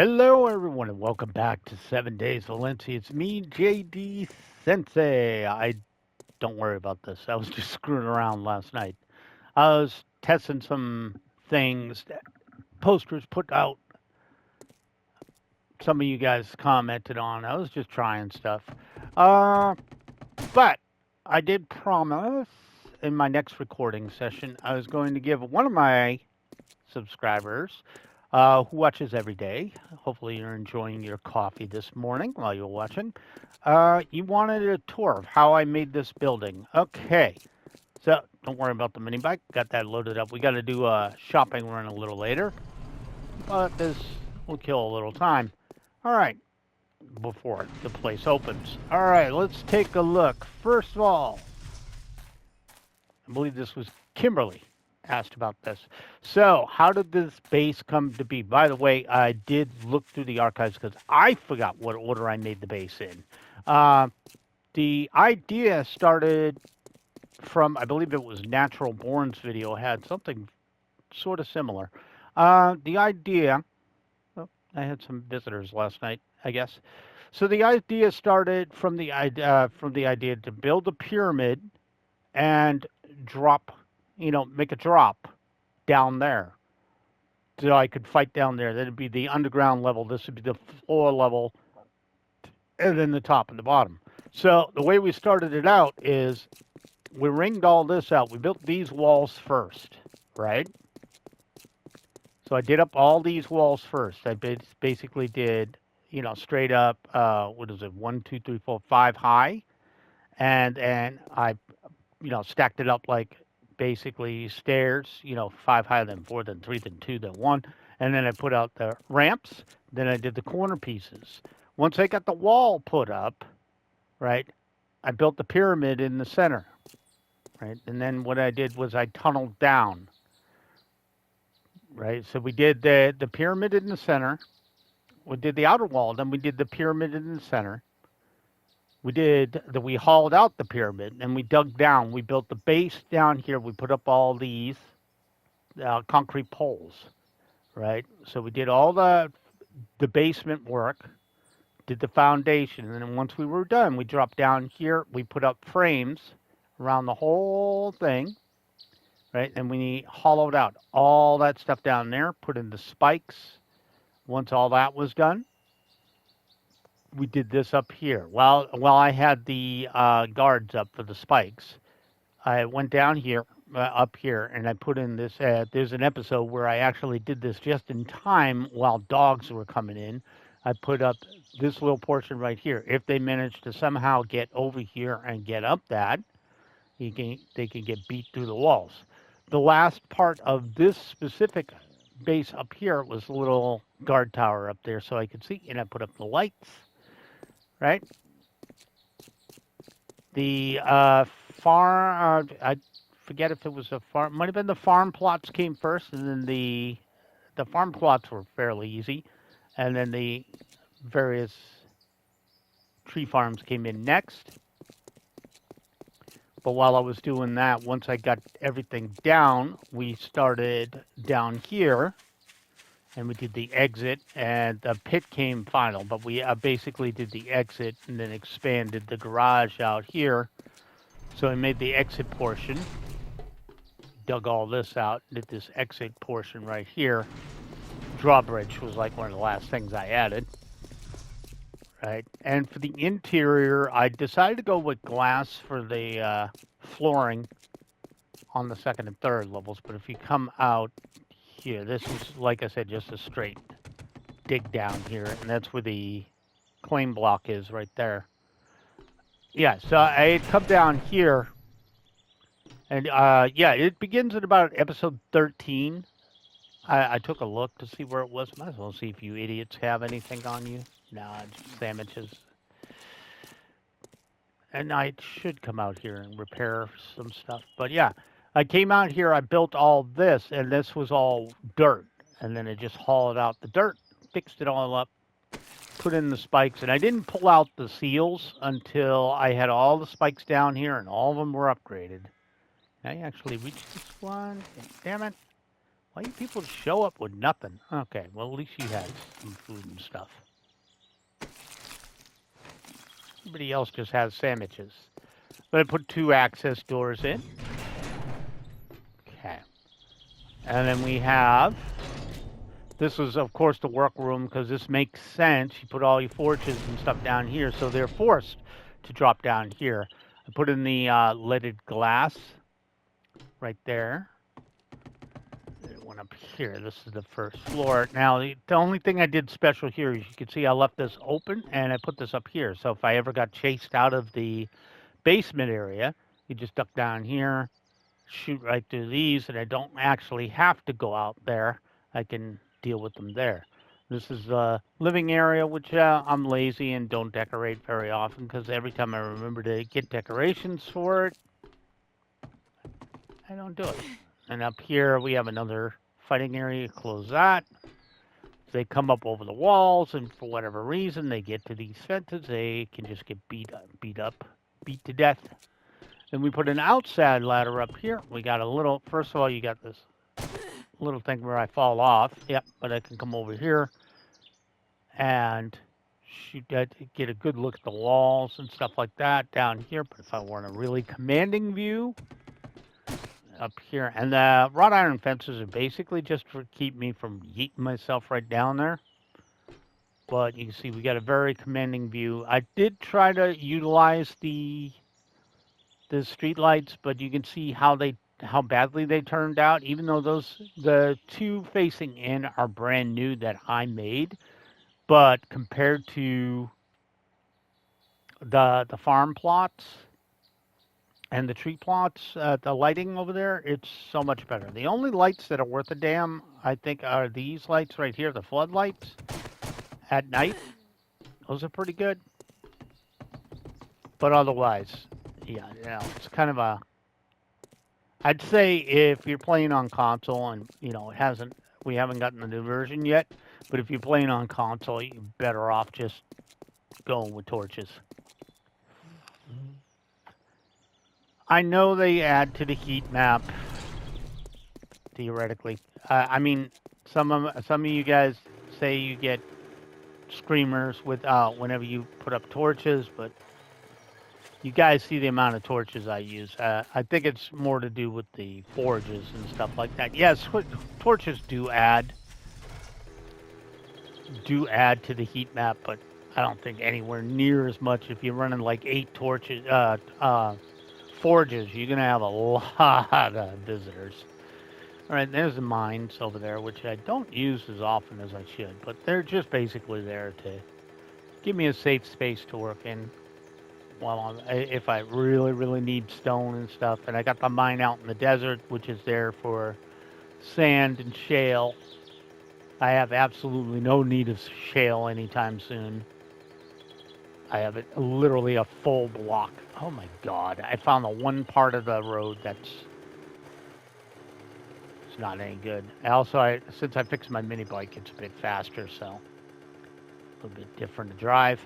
Hello, everyone, and welcome back to 7 Days Valencia. It's me, JD Sensei. Don't worry about this. I was just screwing around last night. I was testing some things that posters put out. Some of you guys commented on. I was just trying stuff. Uh, but I did promise in my next recording session I was going to give one of my subscribers who watches every day. Hopefully, you're enjoying your coffee this morning while you're watching. You wanted a tour of how I made this building. Okay, so don't worry about the mini bike. Got that loaded up. We got to do a shopping run a little later, but this will kill a little time. All right, before the place opens. All right, let's take a look. First of all, I believe this was Kimberly asked about this. So, how did this base come to be? By the way, I did look through the archives because I forgot what order I made the base in. Uh, the idea started from, I believe it was Natural Born's video, had something sort of similar. The idea, oh, I had some visitors last night, I guess. So the idea started from the idea to build a pyramid and drop, make a drop down there. So I could fight down there. That'd be the underground level. This would be the floor level, and then the top and the bottom. So the way we started it out is we ringed all this out. We built these walls first, right? So I did up all these walls first. I basically did, straight up, what is it, 1, 2, 3, 4, 5 high. And I stacked it up like basically stairs, 5 high, then 4, then 3, then 2, then 1. And then I put out the ramps. Then I did the corner pieces. Once I got the wall put up, right, I built the pyramid in the center, right? And then what I did was I tunneled down, right? So we did the pyramid in the center. We did the outer wall. Then we did the pyramid in the center. We hauled out the pyramid and we dug down. We built the base down here. We put up all these concrete poles, right? So we did all the basement work, did the foundation, and then once we were done, we dropped down here. We put up frames around the whole thing, right? And we hollowed out all that stuff down there, put in the spikes. Once all that was done, we did this up here. While I had the guards up for the spikes, I went down here, up here, and I put in this. There's an episode where I actually did this just in time while dogs were coming in. I put up this little portion right here. If they manage to somehow get over here and get up that, they can get beat through the walls. The last part of this specific base up here was a little guard tower up there so I could see, and I put up the lights, right? The farm, I forget if it was a farm, might have been the farm plots came first, and then the farm plots were fairly easy, and then the various tree farms came in next. But while I was doing that, once I got everything down, we started down here, and we did the exit, and the pit came final. But we basically did the exit and then expanded the garage out here. So I made the exit portion, dug all this out, did this exit portion right here. Drawbridge was like one of the last things I added. Right, and for the interior, I decided to go with glass for the flooring on the second and third levels. But if you come out here, this is, like I said, just a straight dig down here, and that's where the claim block is right there. Yeah, so I had come down here, and yeah, it begins at about episode 13. I took a look to see where it was. Might as well see if you idiots have anything on you. No, just sandwiches. And I should come out here and repair some stuff. But yeah, I came out here, I built all this, and this was all dirt. And then I just hauled out the dirt, fixed it all up, put in the spikes. And I didn't pull out the seals until I had all the spikes down here and all of them were upgraded. I actually reached this one. Damn it. Why do people show up with nothing? Okay, well, at least you had some food and stuff. Everybody else just has sandwiches. But I put 2 access doors in. Okay. And then we have, this is, of course, the workroom, because this makes sense. You put all your forges and stuff down here, so they're forced to drop down here. I put in the leaded glass right there. One up here. This is the first floor. Now, the only thing I did special here is you can see I left this open, and I put this up here. So if I ever got chased out of the basement area, you just duck down here, shoot right through these, and I don't actually have to go out there. I can deal with them there. This is the living area, which I'm lazy and don't decorate very often because every time I remember to get decorations for it, I don't do it. And up here we have another fighting area. Close that. They come up over the walls, and for whatever reason, they get to these fences. They can just get beat to death. Then we put an outside ladder up here. We got a little. First of all, you got this little thing where I fall off. Yep, but I can come over here and shoot that, get a good look at the walls and stuff like that down here. But if I want a really commanding view, up here, and the wrought iron fences are basically just to keep me from yeeting myself right down there. But you can see we got a very commanding view. I did try to utilize the street lights, but you can see how badly they turned out. Even though the 2 facing in are brand new that I made, but compared to the farm plots and the tree plots, the lighting over there, it's so much better. The only lights that are worth a damn, I think, are these lights right here, the floodlights at night. Those are pretty good. But otherwise, yeah, it's kind of a... I'd say if you're playing on console and, we haven't gotten the new version yet, but if you're playing on console, you're better off just going with torches. I know they add to the heat map, theoretically. I mean, some of you guys say you get screamers with whenever you put up torches, but you guys see the amount of torches I use. I think it's more to do with the forges and stuff like that. Yes, torches do add to the heat map, but I don't think anywhere near as much. If you're running like 8 torches, forges, you're gonna have a lot of visitors. All right, there's the mines over there, which I don't use as often as I should, but they're just basically there to give me a safe space to work in while if I really, really need stone and stuff. And I got the mine out in the desert, which is there for sand and shale. I have absolutely no need of shale anytime soon. I have it literally a full block. Oh my God! I found the one part of the road that's not any good. Also, since I fixed my mini bike, it's a bit faster, so a little bit different to drive.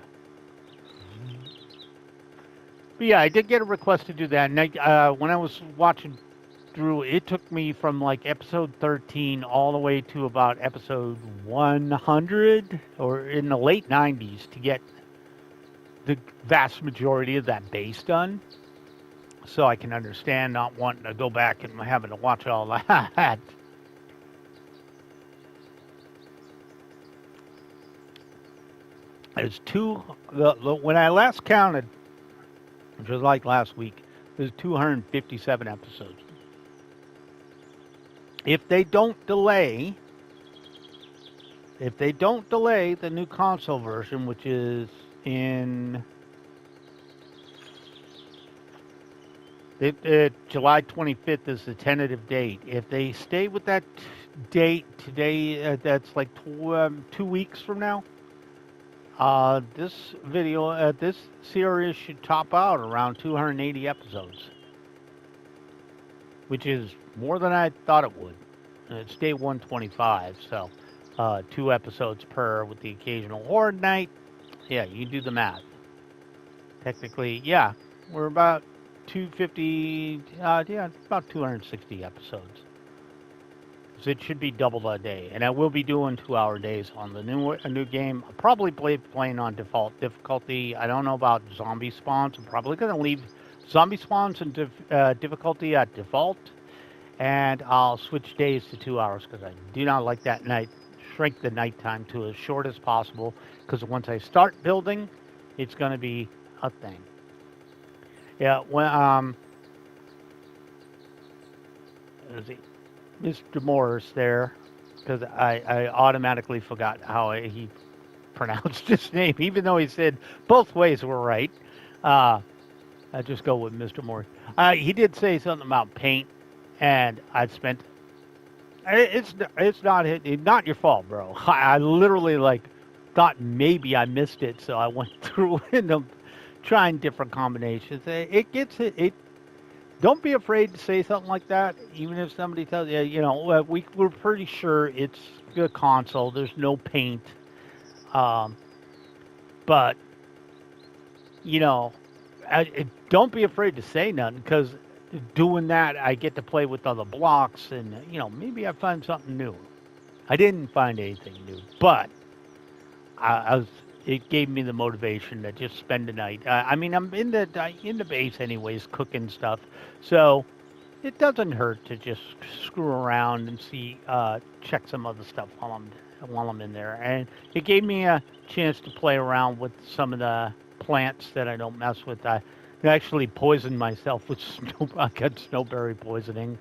But yeah, I did get a request to do that. And when I was watching through, it took me from like episode 13 all the way to about episode 100 or in the late 90s to get the vast majority of that base done. So I can understand not wanting to go back and having to watch all that. There's when I last counted, which was like last week, there's 257 episodes. If they don't delay the new console version, which is in July 25th is the tentative date. If they stay with that date today, that's like 2 weeks from now. This series should top out around 280 episodes, which is more than I thought it would. It's day 125, so 2 episodes per with the occasional horde night. Yeah, you do the math. Technically, yeah, we're about 250. Yeah, about 260 episodes. because it should be double a day. And I will be doing 2-hour days on the new game. I'll probably playing on default difficulty. I don't know about zombie spawns. I'm probably going to leave zombie spawns and difficulty at default, and I'll switch days to 2 hours because I do not like that night. Shrink the nighttime to as short as possible because once I start building, it's going to be a thing. Yeah, when let's see, Mr. Morris there, because I automatically forgot how he pronounced his name, even though he said both ways were right. I just go with Mr. Morris. He did say something about paint, and I've spent. It's not your fault, bro. I literally thought maybe I missed it, so I went through and trying different combinations. It gets it. Don't be afraid to say something like that, even if somebody tells you, we're pretty sure it's a console. There's no paint, but you know, don't be afraid to say nothing because doing that, I get to play with other blocks, and maybe I find something new. I didn't find anything new, but I was. It gave me the motivation to just spend the night. I mean, I'm in the base anyways, cooking stuff, so it doesn't hurt to just screw around and check some other stuff while I'm in there. And it gave me a chance to play around with some of the plants that I don't mess with. I actually poisoned myself with I got snowberry poisoning.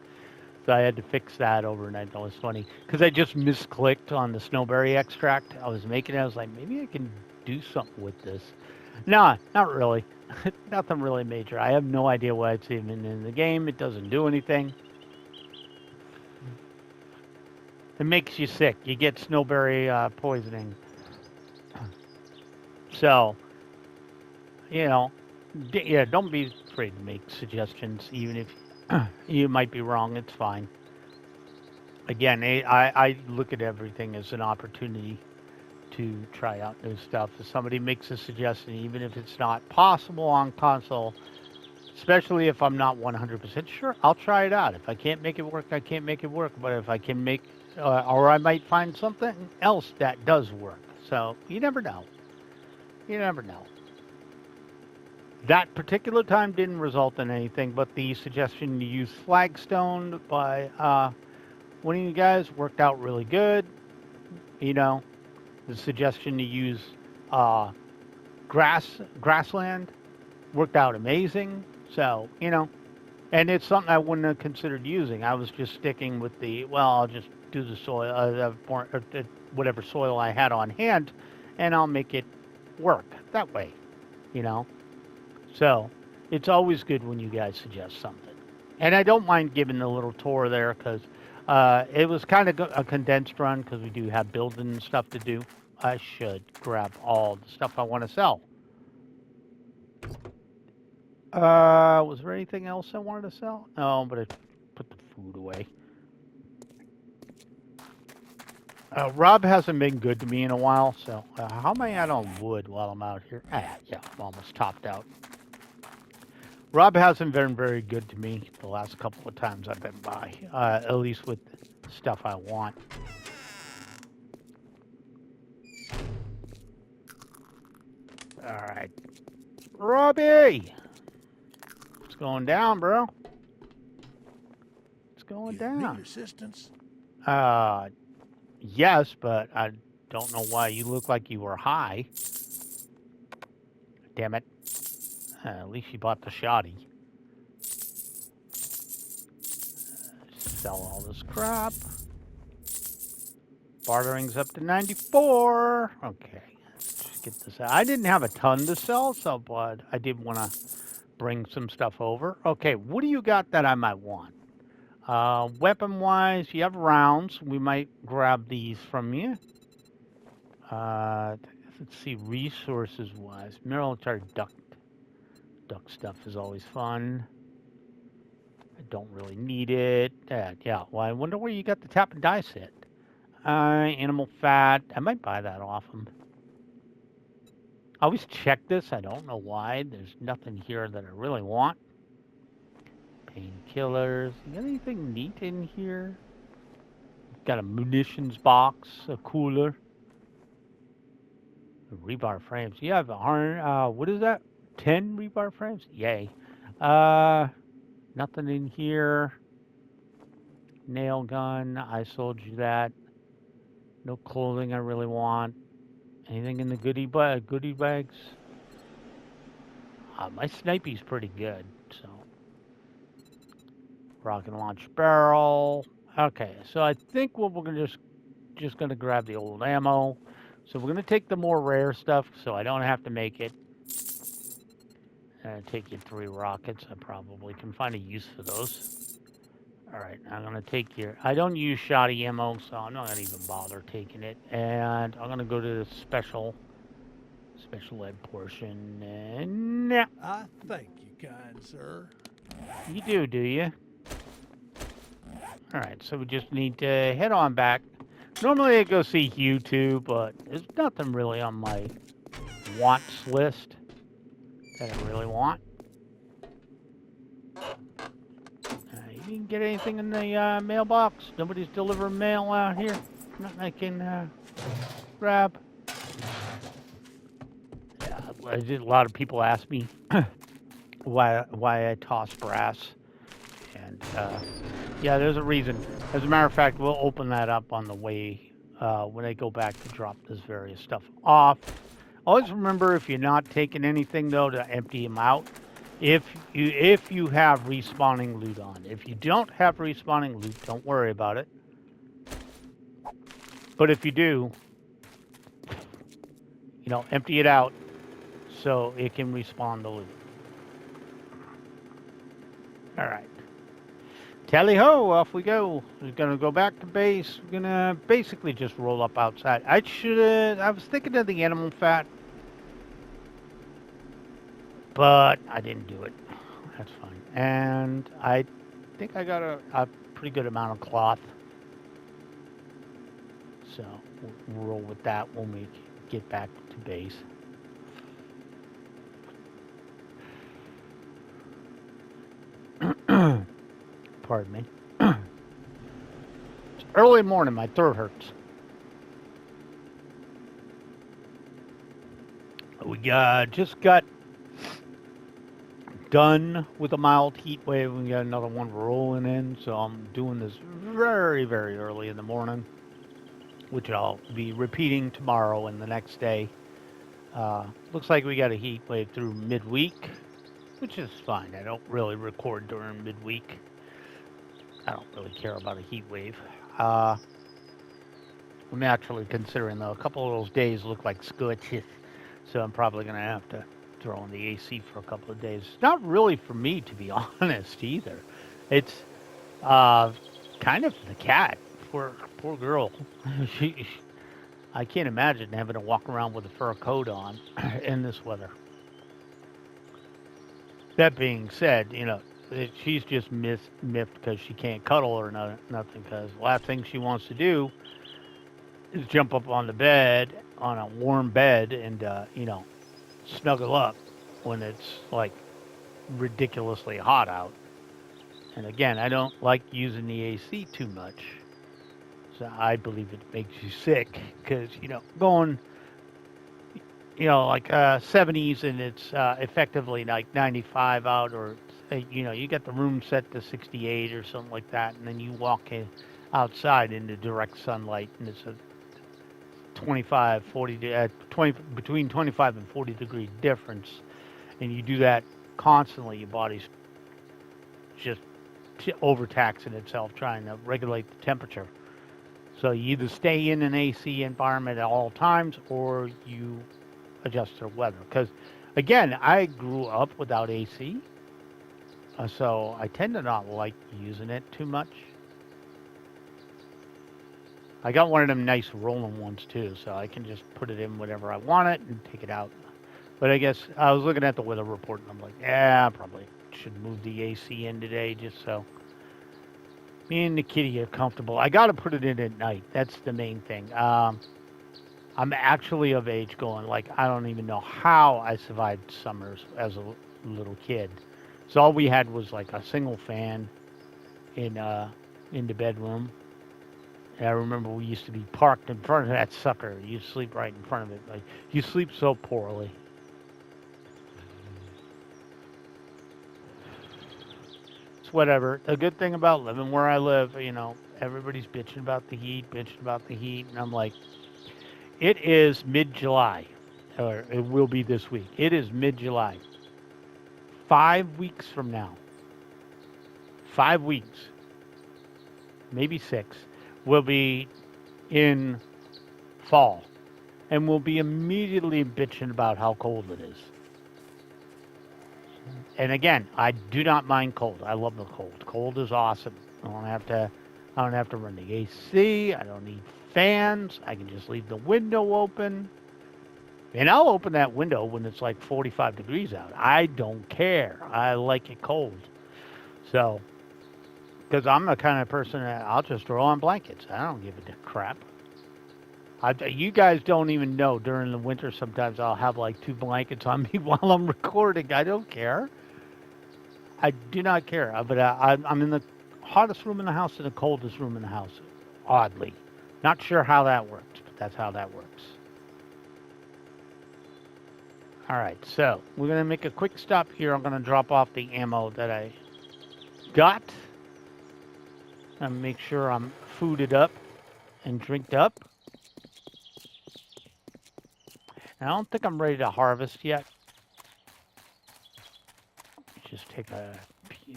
So I had to fix that overnight. That was funny because I just misclicked on the snowberry extract. I was making it. I was like, maybe I can do something with this. No, not really. Nothing really major. I have no idea why it's even in the game. It doesn't do anything. It makes you sick. You get snowberry poisoning. So, yeah, don't be afraid to make suggestions, even if you might be wrong. It's fine. Again, I look at everything as an opportunity to try out new stuff. If somebody makes a suggestion, even if it's not possible on console, especially if I'm not 100% sure, I'll try it out. If I can't make it work, I can't make it work. But if I can or I might find something else that does work. So you never know. You never know. That particular time didn't result in anything, but the suggestion to use flagstone by one of you guys worked out really good. The suggestion to use grassland worked out amazing. So, and it's something I wouldn't have considered using. I was just sticking with I'll just do the soil, whatever soil I had on hand, and I'll make it work that way, So, it's always good when you guys suggest something. And I don't mind giving the little tour there because it was kind of a condensed run because we do have building stuff to do. I should grab all the stuff I want to sell. Was there anything else I wanted to sell? No, but I put the food away. Rob hasn't been good to me in a while, so how am I at on wood while I'm out here? Yeah, I'm almost topped out. Rob hasn't been very good to me the last couple of times I've been by, at least with stuff I want. All right. Robbie! It's going down, bro. It's going down. Need assistance? Yes, but I don't know why you look like you were high. Damn it. At least you bought the shoddy. Sell all this crap. Bartering's up to 94. Okay. Let's get this out. I didn't have a ton to sell, but I did want to bring some stuff over. Okay, what do you got that I might want? Weapon-wise, you have rounds. We might grab these from you. Let's see, resources-wise. Military duck stuff is always fun. I don't really need it. Yeah, well, I wonder where you got the tap and die set. Animal fat. I might buy that off them. I always check this. I don't know why. There's nothing here that I really want. Painkillers. You got anything neat in here? Got a munitions box, a cooler, rebar frames. You have 100. What is that? 10 rebar frames? Yay. Uh, Nothing in here. Nail gun. I sold you that. No clothing I really want. Anything in the goodie bags? My snipey's pretty good. So rocket launch barrel. Okay, so I think what we're gonna just gonna grab the old ammo. So we're gonna take the more rare stuff, so I don't have to make it. Take you 3 rockets. I probably can find a use for those. All right, I'm gonna take your. I don't use shoddy ammo, so I'm not gonna even bother taking it. And I'm gonna go to the special ed portion. And yeah, I thank you, kind sir. you do you? All right, so we just need to head on back. Normally I go see Hugh too, but there's nothing really on my wants list that I really want. You didn't get anything in the mailbox? Nobody's delivering mail out here? Nothing I can grab? Yeah, a lot of people ask me why I toss brass. And yeah, there's a reason. As a matter of fact, we'll open that up on the way when I go back to drop this various stuff off. Always remember, if you're not taking anything though, to empty them out. If you have respawning loot on. If you don't have respawning loot, don't worry about it. But if you do, empty it out so it can respawn the loot. All right. Tally ho, off we go. We're gonna go back to base. We're gonna basically just roll up outside. I was thinking of the animal fat, but I didn't do it. That's fine. And I think I got a pretty good amount of cloth. So we'll roll with that when we get back to base. Pardon me. It's early morning. My throat hurts. We just got done with a mild heat wave. We got another one rolling in. So I'm doing this very, very early in the morning, which I'll be repeating tomorrow and the next day. Looks like we got a heat wave through midweek, which is fine. I don't really record during midweek. I don't really care about a heat wave. I'm naturally considering, though, a couple of those days look like scorches, so I'm probably going to have to throw on the AC for a couple of days. It's not really for me, to be honest, either. It's kind of the cat. Poor girl. I can't imagine having to walk around with a fur coat on in this weather. That being said, she's just miffed because she can't cuddle or nothing, because the last thing she wants to do is jump up on the bed, on a warm bed, and, snuggle up when it's, like, ridiculously hot out. And again, I don't like using the AC too much. So I believe it makes you sick because, going, like 70s and it's effectively like 95 out, or, you get the room set to 68 or something like that, and then you walk outside into direct sunlight and it's a 25, 40, 20, between 25 and 40 degree difference, and you do that constantly, your body's just overtaxing itself trying to regulate the temperature. So you either stay in an AC environment at all times or you adjust to the weather. Because, again, I grew up without AC, so I tend to not like using it too much. I got one of them nice rolling ones, too, so I can just put it in whenever I want it and take it out. But I guess I was looking at the weather report, and I'm like, I probably should move the AC in today just so me and the kitty are comfortable. I got to put it in at night. That's the main thing. I'm actually of age going, like, I don't even know how I survived summers as a little kid. So all we had was, like, a single fan in the bedroom. And I remember we used to be parked in front of that sucker. You sleep right in front of it. Like, you sleep so poorly. It's whatever. The good thing about living where I live, everybody's bitching about the heat, and I'm like, it is mid-July, or it will be this week. It is mid-July. 5 weeks from now, 5 weeks, maybe six, we'll be in fall, and we'll be immediately bitching about how cold it is. And again, I do not mind cold. I love the cold. Cold is awesome. I don't have to run the AC. I don't need fans. I can just leave the window open. And I'll open that window when it's like 45 degrees out. I don't care. I like it cold. So, because I'm the kind of person that I'll just throw on blankets. I don't give a crap. You guys don't even know during the winter sometimes I'll have like 2 blankets on me while I'm recording. I don't care. I do not care. But I'm in the hottest room in the house and the coldest room in the house, oddly. Not sure how that works, but that's how that works. All right, so we're going to make a quick stop here. I'm going to drop off the ammo that I got. And make sure I'm fooded up and drinked up. And I don't think I'm ready to harvest yet. Just take a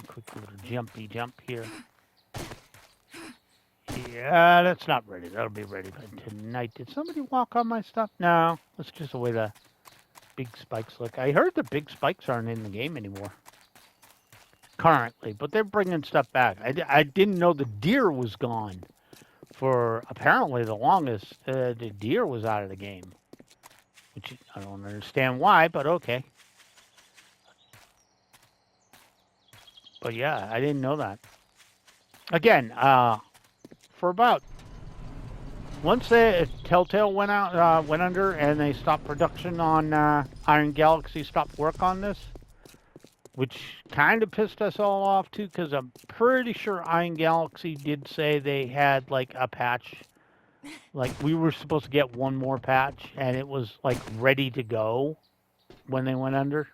quick little jumpy jump here. Yeah, that's not ready. That'll be ready by tonight. Did somebody walk on my stuff? No, that's just the way the big spikes look. I heard the big spikes aren't in the game anymore. Currently, but they're bringing stuff back. I didn't know the deer was gone for apparently the longest. The deer was out of the game, which I don't understand why, but okay. But yeah, I didn't know that. Again, for about once Telltale went under, and they stopped production on Iron Galaxy, stopped work on this, which kind of pissed us all off too, because I'm pretty sure Iron Galaxy did say they had like a patch, like we were supposed to get one more patch, and it was like ready to go when they went under.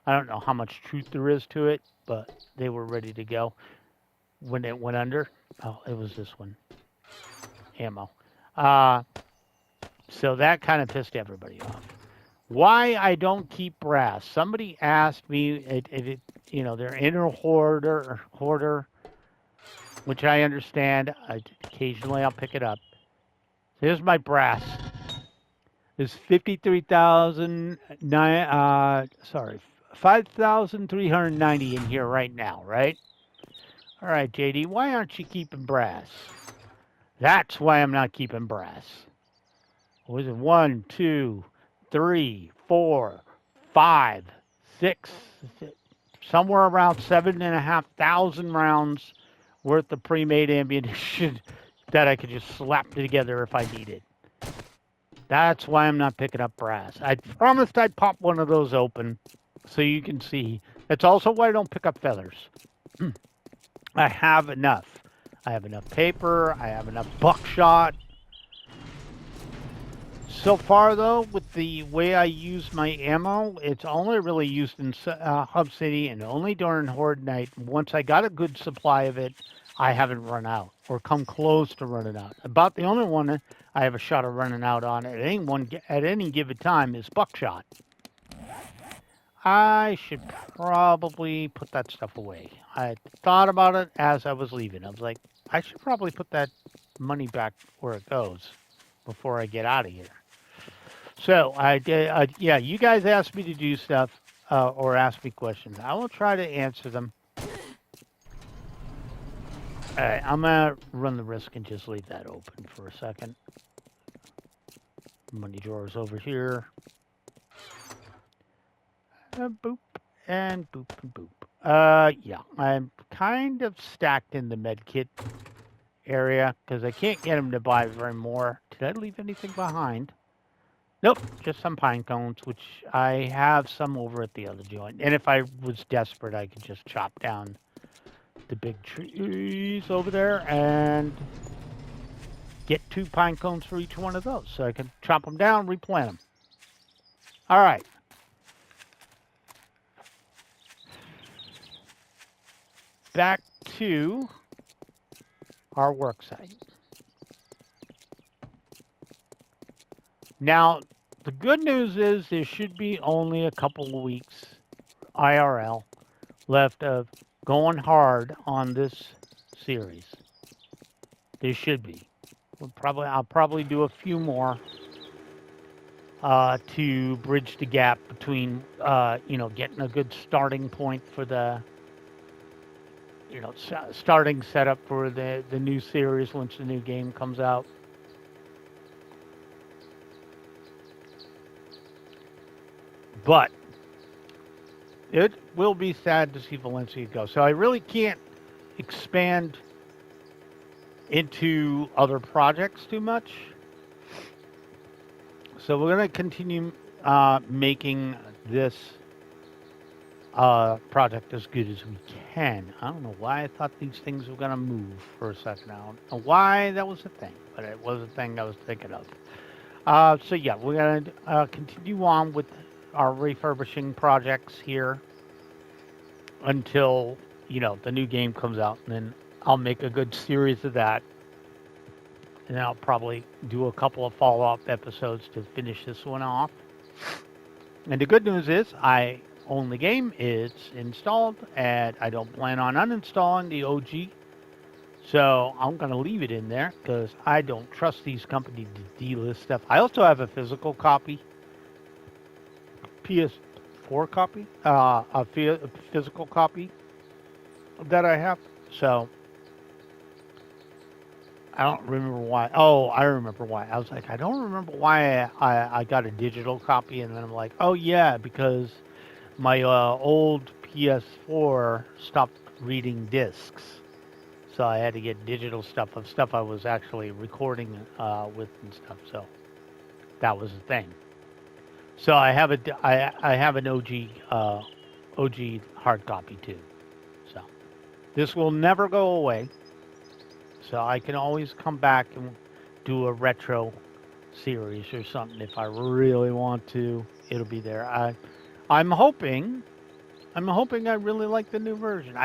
I don't know how much truth there is to it, but they were ready to go when it went under. Oh, it was this one. Ammo. So that kind of pissed everybody off. Why I don't keep brass? Somebody asked me, they're inner hoarder, which I understand. Occasionally I'll pick it up. Here's my brass. There's 5,390 in here right now, right? All right, JD, why aren't you keeping brass? That's why I'm not keeping brass. What is it? 1, 2, 3, 4, 5, 6, somewhere around 7,500 rounds worth of pre-made ammunition that I could just slap together if I needed. That's why I'm not picking up brass. I promised I'd pop one of those open so you can see. That's also why I don't pick up feathers. I have enough. I have enough paper. I have enough buckshot. So far, though, with the way I use my ammo, it's only really used in Hub City and only during Horde Night. Once I got a good supply of it, I haven't run out or come close to running out. About the only one I have a shot of running out on at any given time is buckshot. I should probably put that stuff away. I thought about it as I was leaving. I was like, I should probably put that money back where it goes before I get out of here. So yeah, you guys asked me to do stuff or ask me questions. I will try to answer them. All right, I'm gonna run the risk and just leave that open for a second. Money drawers over here. Boop and boop and boop. Yeah, I'm kind of stacked in the med kit area because I can't get them to buy very more. Did I leave anything behind? Nope, just some pine cones, which I have some over at the other joint. And if I was desperate, I could just chop down the big trees over there and get 2 pine cones for each one of those, so I can chop them down, replant them. All right. Back to our work site. Now, the good news is there should be only a couple of weeks IRL left of going hard on this series. There should be. I'll probably do a few more to bridge the gap between getting a good starting point for the starting setup for the new series once the new game comes out. But it will be sad to see Valencia go. So I really can't expand into other projects too much. So we're going to continue making this project as good as we can. I don't know why I thought these things were going to move for a second. I don't know why that was a thing, but it was a thing I was thinking of. So yeah, we're going to continue on with our refurbishing projects here until, the new game comes out, and then I'll make a good series of that. And then I'll probably do a couple of follow-up episodes to finish this one off. And the good news is I own the game. It's installed, and I don't plan on uninstalling the OG. So I'm going to leave it in there because I don't trust these companies to delist stuff. I also have a physical copy, PS4 copy, a physical copy that I have. So I don't remember why. Oh, I remember why. I was like, I don't remember why I got a digital copy. And then I'm like, oh, yeah, because my old PS4 stopped reading discs. So I had to get digital stuff of stuff I was actually recording with and stuff. So that was the thing. So I have an OG hard copy too. So this will never go away. So I can always come back and do a retro series or something if I really want to. It'll be there. I'm hoping I really like the new version.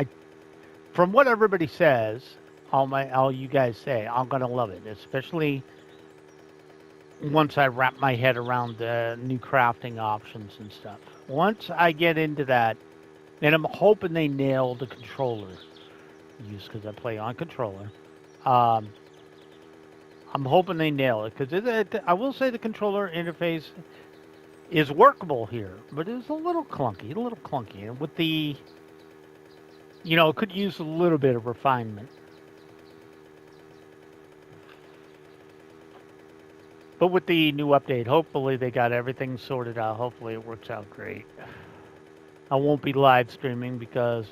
From what everybody says, all you guys say, I'm gonna love it, especially once I wrap my head around the new crafting options and stuff. Once I get into that, and I'm hoping they nail the controller, just because I play on controller. I'm hoping they nail it because I will say the controller interface is workable here, but it's a little clunky. And with the, it could use a little bit of refinement. But with the new update, hopefully they got everything sorted out. Hopefully it works out great. I won't be live streaming because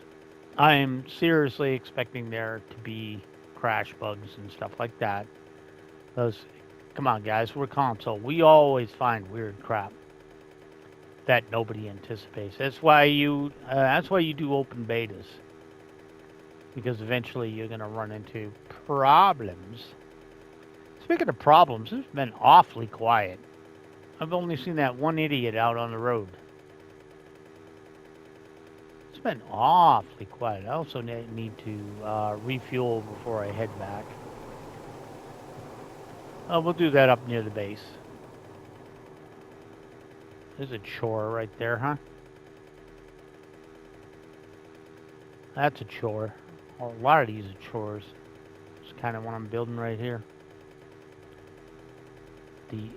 I am seriously expecting there to be crash bugs and stuff like that. Because, come on, guys, we're console. We always find weird crap that nobody anticipates. That's why you do open betas, because eventually you're going to run into problems. Speaking of problems, it's been awfully quiet. I've only seen that one idiot out on the road. It's been awfully quiet. I also need to refuel before I head back. We'll do that up near the base. There's a chore right there, huh? That's a chore. Well, a lot of these are chores. It's kind of what I'm building right here. The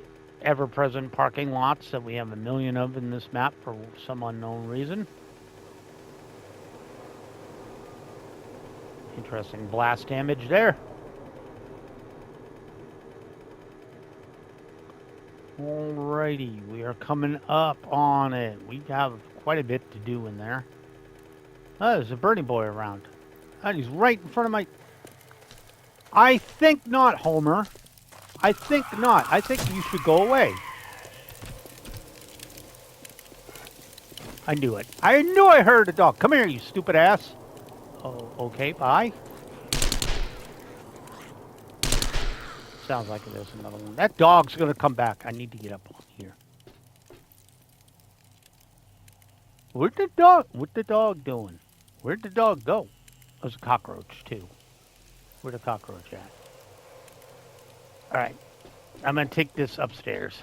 ever-present parking lots that we have a million of in this map for some unknown reason. Interesting blast damage there. Alrighty, we are coming up on it. We have quite a bit to do in there. Oh, there's a birdie boy around. Oh, he's right in front of my... I think not, Homer. I think not. I think you should go away. I knew it. I knew I heard a dog. Come here, you stupid ass. Oh, okay, bye. Sounds like it is another one. That dog's gonna come back. I need to get up on here. What's the dog doing? Where'd the dog go? There's a cockroach too. Where'd the cockroach at? Alright. I'm gonna take this upstairs.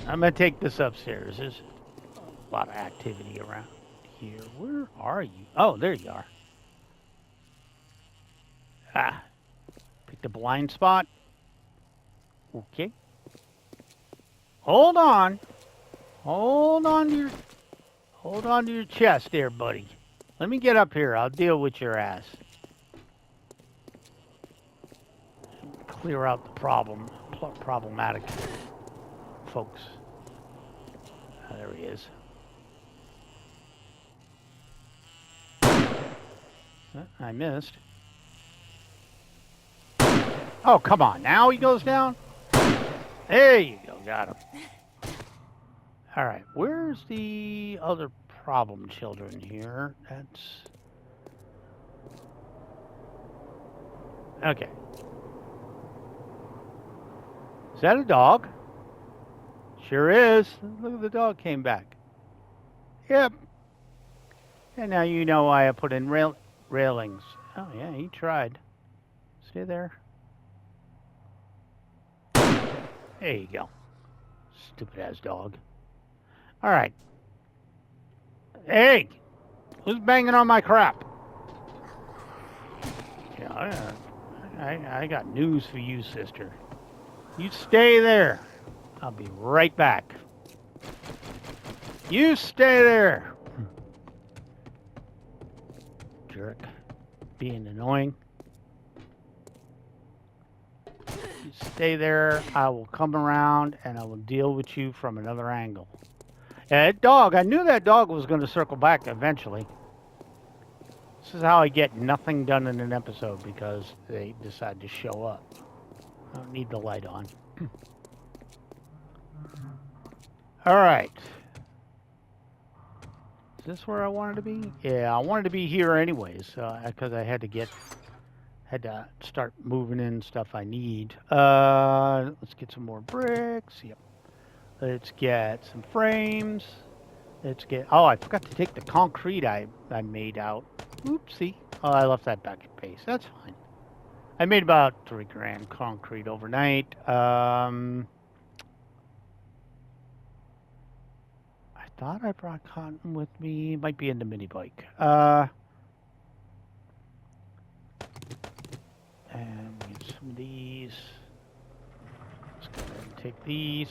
There's a lot of activity around here. Where are you? Oh, there you are. Ah. Pick the blind spot. Okay. Hold on. Hold on to your chest there, buddy. Let me get up here. I'll deal with your ass. Clear out the problematic folks. Oh, there he is. I missed. Oh, come on. Now he goes down? There you go. Got him. All right. Where's the other problem children here? That's... Okay. Is that a dog? Sure is. Look at the dog came back. Yep. And now you know why I put in railings. Oh, yeah, he tried. Stay there. There you go. Stupid ass dog. All right. Hey! Who's banging on my crap? Yeah, I got news for you, sister. You stay there. I'll be right back. You stay there. Jerk. Being annoying. You stay there. I will come around and I will deal with you from another angle. That dog, I knew that dog was going to circle back eventually. This is how I get nothing done in an episode because they decide to show up. I don't need the light on. All right. Is this where I wanted to be? Yeah, I wanted to be here anyways, because I had to start moving in stuff I need. Let's get some more bricks. Yep. Let's get some frames. Let's get... Oh, I forgot to take the concrete I made out. Oopsie. Oh, I left that back at base. That's fine. I made about $3 grand concrete overnight. I thought I brought cotton with me. Might be in the mini bike. And we get some of these. Let's go ahead and take these.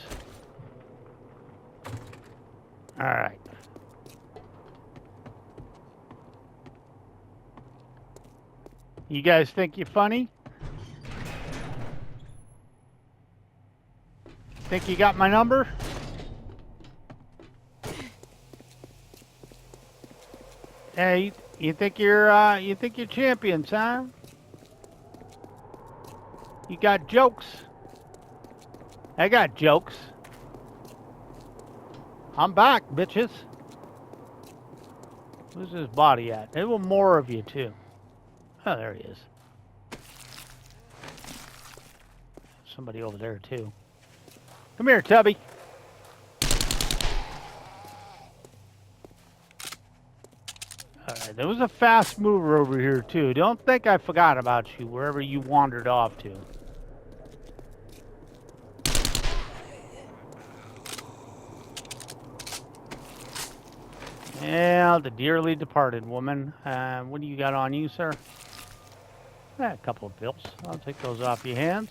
All right. You guys think you're funny? Think you got my number? Hey, you think you're champions, huh? You got jokes. I got jokes. I'm back, bitches. Where's his body at? There were more of you, too. Oh, there he is. Somebody over there, too. Come here, Tubby. Alright, there was a fast mover over here, too. Don't think I forgot about you, wherever you wandered off to. Yeah, the dearly departed woman. What do you got on you, sir? A couple of bills. I'll take those off your hands.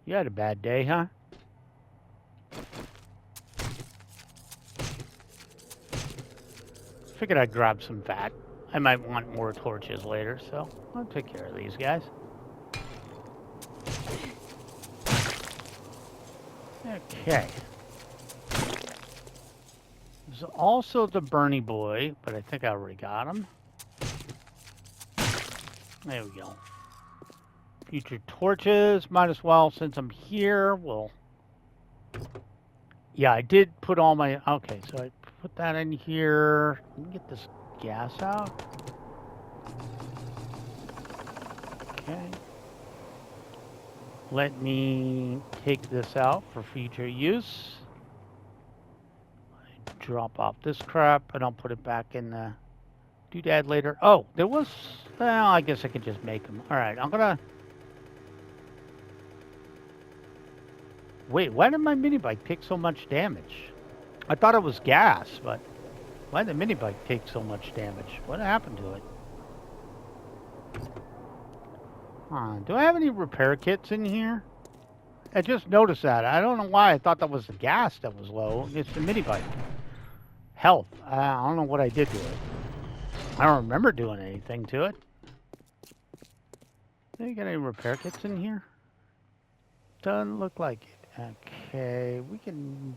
You had a bad day, huh? Figured I'd grab some fat. I might want more torches later, so I'll take care of these guys. Okay. There's also the Bernie boy, but I think I already got him. There we go. Future torches, might as well, since I'm here, we'll... Yeah, I did put all my... Okay, so I Put that in here. Let me get this gas out. Okay. Let me take this out for future use. Drop off this crap, and I'll put it back in the doodad later. Oh, there was... Well, I guess I could just make them. All right, I'm gonna... Wait, why did my mini bike take so much damage? I thought it was gas, but why did the mini bike take so much damage? What happened to it? Do I have any repair kits in here? I just noticed that. I don't know why I thought that was the gas that was low. It's the mini bike. Health. I don't know what I did to it. I don't remember doing anything to it. Do you got any repair kits in here? Doesn't look like it. Okay, we can...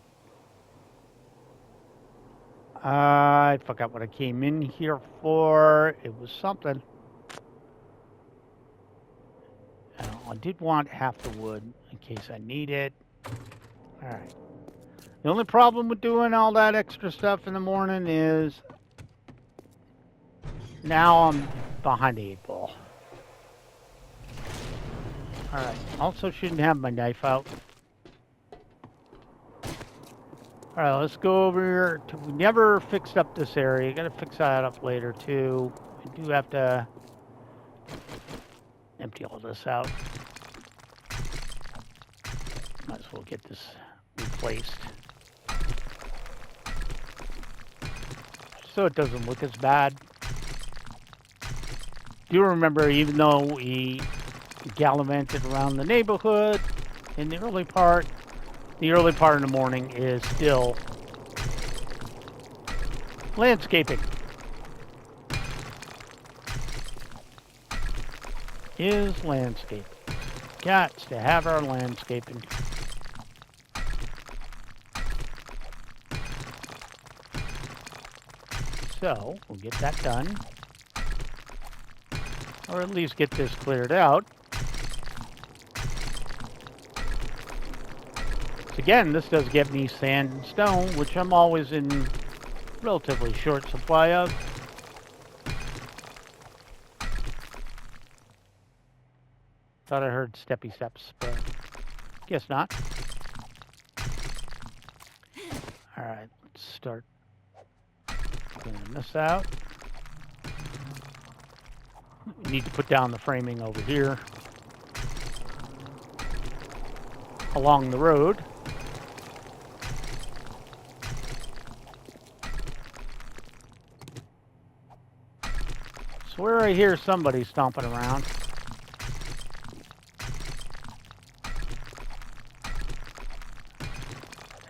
I forgot what I came in here for. It was something. I did want half the wood in case I need it. Alright. The only problem with doing all that extra stuff in the morning is now I'm behind the 8-ball. Alright. Also shouldn't have my knife out. Alright, let's go over here. We never fixed up this area. Gotta fix that up later too. We do have to empty all this out. Might as well get this replaced. So it doesn't look as bad. Do you remember, even though we gallivanted around the neighborhood in the early part of the morning is still landscaping. Is landscaping. Got to have our landscaping. So, we'll get that done. Or at least get this cleared out. So again, this does get me sand and stone, which I'm always in relatively short supply of. Thought I heard steppy steps, but guess not. Alright, let's start cleaning this out. We need to put down the framing over here along the road. Swear I hear somebody stomping around.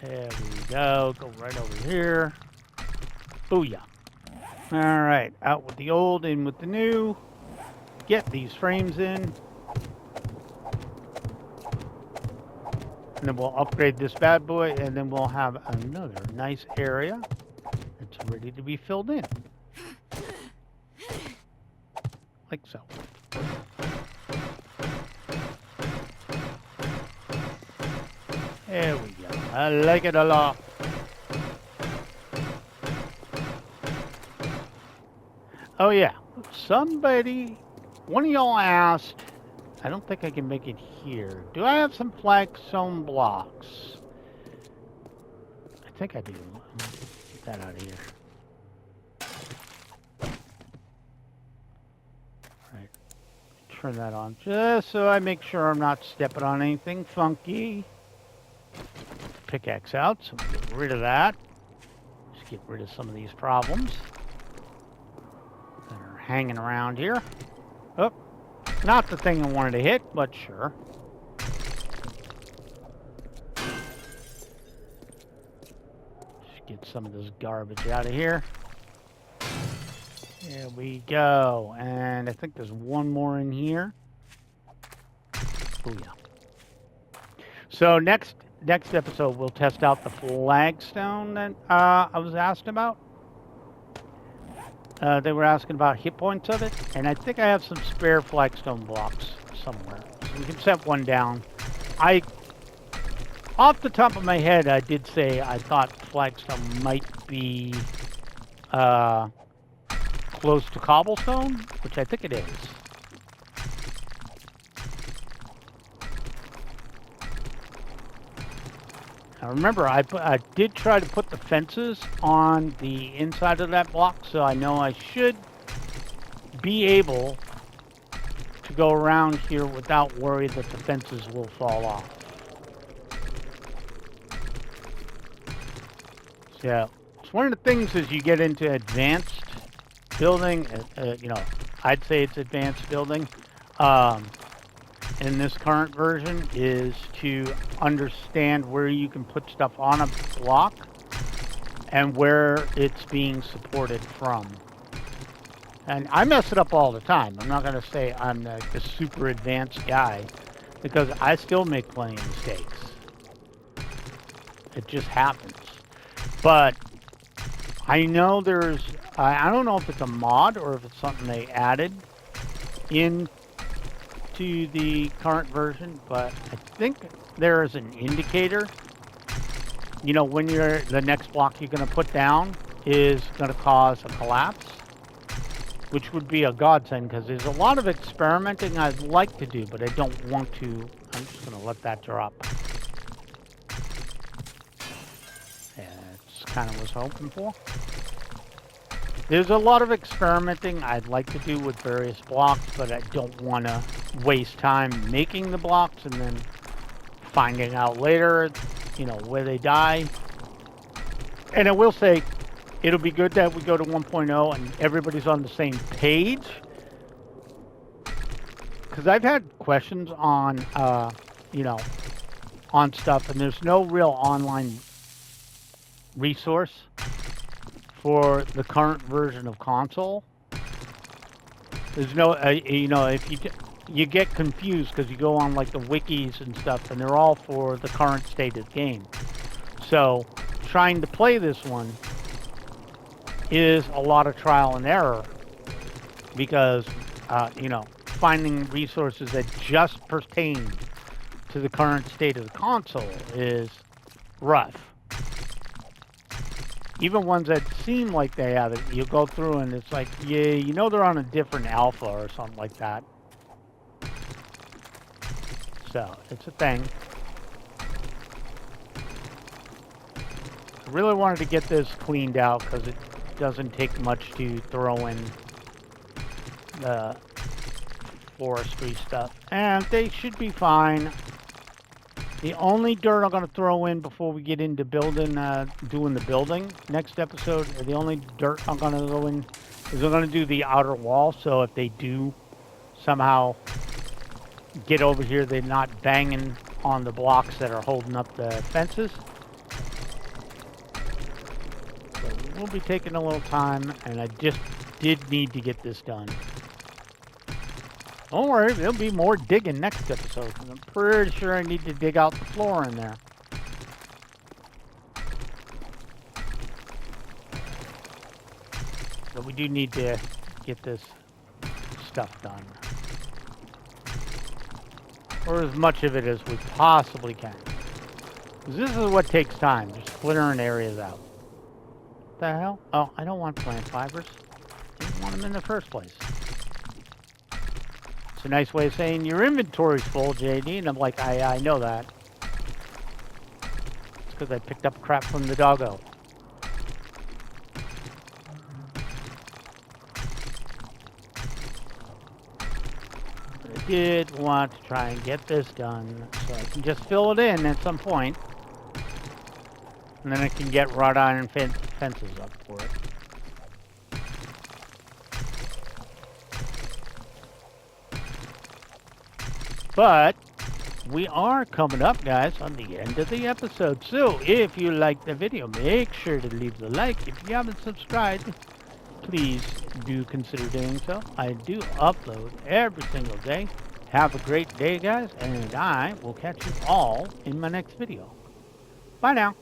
There we go. Go right over here. Booyah. Alright, out with the old, in with the new. Get these frames in. And then we'll upgrade this bad boy, and then we'll have another nice area that's ready to be filled in. Like so. There we go. I like it a lot. Oh yeah, one of y'all asked, I don't think I can make it here. Do I have some flagstone blocks? I think I do. Get that out of here. Right. Turn that on just so I make sure I'm not stepping on anything funky. Pickaxe out, so we get rid of that. Just get rid of some of these problems that are hanging around here. Oh, not the thing I wanted to hit, but sure. Just get some of this garbage out of here. There we go. And I think there's one more in here. Booyah. So next episode, we'll test out the flagstone that I was asked about. They were asking about hit points of it, and I think I have some spare flagstone blocks somewhere. So we can set one down. I Off the top of my head, I did say I thought flagstone might be close to cobblestone, which I think it is. Now remember, I did try to put the fences on the inside of that block, so I know I should be able to go around here without worry that the fences will fall off. So it's one of the things as you get into advanced building, you know, I'd say it's advanced building in this current version, is to understand where you can put stuff on a block and where it's being supported from. And I mess it up all the time. I'm not going to say I'm the super advanced guy, because I still make plenty of mistakes. It just happens. But I know there's, I don't know if it's a mod or if it's something they added into the current version, but I think there is an indicator. You know, when the next block you're going to put down is going to cause a collapse, which would be a godsend, because there's a lot of experimenting I'd like to do, but I don't want to. I'm just going to let that drop. Yeah, it's kind of what I was hoping for. There's a lot of experimenting I'd like to do with various blocks, but I don't want to waste time making the blocks and then finding out later, you know, where they die. And I will say, it'll be good that we go to 1.0 and everybody's on the same page. Because I've had questions on, you know, on stuff, and there's no real online resource for the current version of console. There's no, you know, if you get confused because you go on like the wikis and stuff, and they're all for the current state of the game. So trying to play this one is a lot of trial and error, because, you know, finding resources that just pertain to the current state of the console is rough. Even ones that seem like they have it, you go through and it's like, yeah, you know, they're on a different alpha or something like that. So it's a thing. I really wanted to get this cleaned out because it doesn't take much to throw in the forestry stuff, and they should be fine. The only dirt I'm going to throw in before we get into building, doing the building next episode, the only dirt I'm going to throw in is I'm going to do the outer wall, so if they do somehow get over here, they're not banging on the blocks that are holding up the fences. So we'll be taking a little time, and I just did need to get this done. Don't worry, there'll be more digging next episode, because I'm pretty sure I need to dig out the floor in there. But we do need to get this stuff done. Or as much of it as we possibly can. Because this is what takes time, just clearing areas out. What the hell? Oh, I don't want plant fibers. I didn't want them in the first place. A nice way of saying your inventory's full, JD, and I'm like, I know that. It's because I picked up crap from the doggo. But I did want to try and get this done so I can just fill it in at some point, and then I can get wrought iron fences up for it. But we are coming up, guys, on the end of the episode. So if you like the video, make sure to leave the like. If you haven't subscribed, please do consider doing so. I do upload every single day. Have a great day, guys, and I will catch you all in my next video. Bye now.